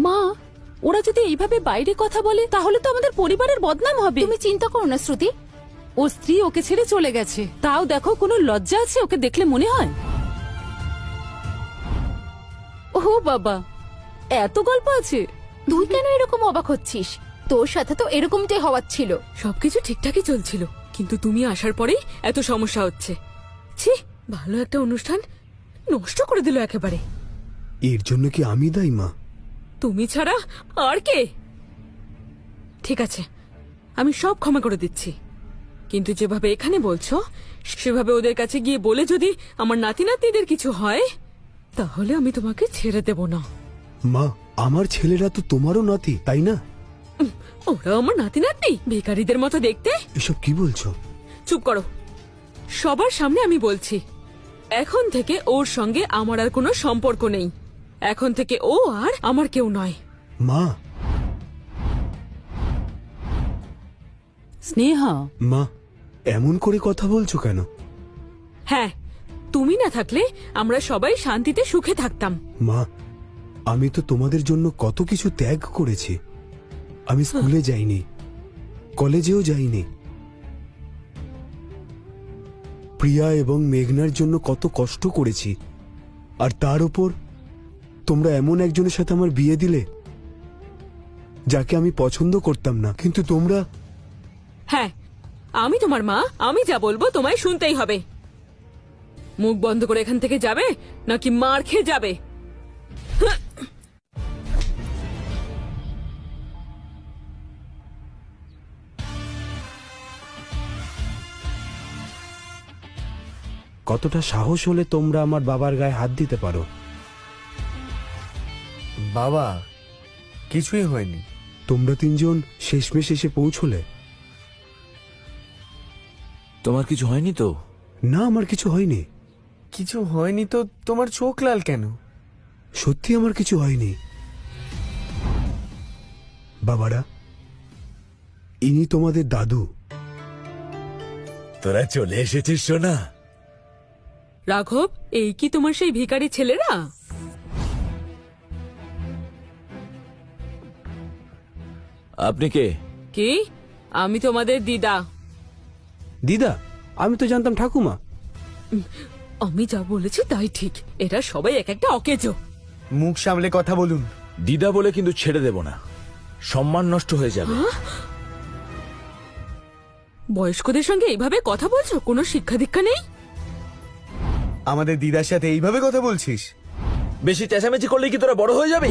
মা, ওরা যদি এইভাবে বাইরে কথা বলে তাহলে তো আমাদের পরিবারের বদনাম হবে। তুমি চিন্তা করো না শ্রুতি। ওর স্ত্রী ওকে ছেড়ে চলে গেছে, তাও দেখো কোনো লজ্জা আছে ওকে দেখলে মনে হয়? ও বাবা, এত গল্প আছে। তুই কেন এরকম অবাক হচ্ছিস? তোর সাথে তো এরকমটাই হওয়ার ছিল। সবকিছু ঠিকঠাকই চলছিল, কিন্তু তুমি আসার পরেই এত সমস্যা হচ্ছে। ছি, ভালো একটা অনুষ্ঠান নষ্ট করে দিল একেবারে। এর জন্য কি আমি দায়ী মা? তুমি ছাড়া আর কে? ঠিক আছে, আমি সব ক্ষমা করে দিচ্ছি, কিন্তু যেভাবে এখানে বলছো সেভাবে ওদের কাছে গিয়ে বলে যদি আমার নাতি নাতনিদের কিছু হয় তাহলে আমি তোমাকে ছেড়ে দেব না। মা, আমার ছেলেরা তো তোমারও নাতি, তাই না? ওরা আমার নাতি নাতনি, ভিখারিদের মতো দেখতে। এসব কি বলছো? চুপ করো, সবার সামনে আমি বলছি, এখন থেকে ওর সঙ্গে আমার আর কোনো সম্পর্ক নেই। এখন থেকে ও আর আমার কেউ নয়। মা, স্নেহা, মা এমন করে কথা বলছো কেন? হ্যাঁ, তুমি না থাকলে আমরা সবাই শান্তিতে সুখে থাকতাম। মা, আমি তো তোমাদের জন্য কত কিছু ত্যাগ করেছি। আমি স্কুলে যাইনি, কলেজেও যাইনি, প্রিয়া এবং মেঘনার জন্য কত কষ্ট করেছি, আর তার উপর তোমরা এমন একজনের সাথে আমার বিয়ে দিলে যাকে আমি পছন্দ করতাম না। কিন্তু তোমরা... হ্যাঁ, আমি তোমার মা, আমি যা বলবো তোমায় শুনতেই হবে। মুখ বন্ধ করে এখান থেকে যাবে নাকি মার খেয়ে যাবে? কতটা সাহস হলে তোমরা আমার বাবার গায়ে হাত দিতে পারো? বাবা, কিছুই হয়নি। তোমরা তিনজন শেষমেশ এসে পৌঁছলে। তোমার কিছু হয়নি তো? না, আমার কিছু হয়নি। কিছু হয়নি তো তোমার চোখ লাল কেন? সত্যি আমার কিছু হয়নি। বাবারা, ইনি তোমাদের দাদু। তোরা চলে এসেছিস সোনা। রাঘব, এই কি তোমার সেই ভিখারি ছেলেরা? আপনি কে? কি? আমি তোমাদের দিদা। দিদা? আমি তো জানতাম ঠাকুমা। আমি যা বলেছি তাই ঠিক। এরা সবাই এক একটা অকেজো। মুখ সামলে কথা বলুন। দিদা বলে কিন্তু ছেড়ে দেব না, সম্মান নষ্ট হয়ে যাবে। বয়স্কদের সঙ্গে এইভাবে কথা বলছো? কোনো শিক্ষা দীক্ষা নেই? আমাদের দিদার সাথে এইভাবে কথা বলছিস? বেশি চেঁচামেচি করলে কি তোরা বড় হয়ে যাবে?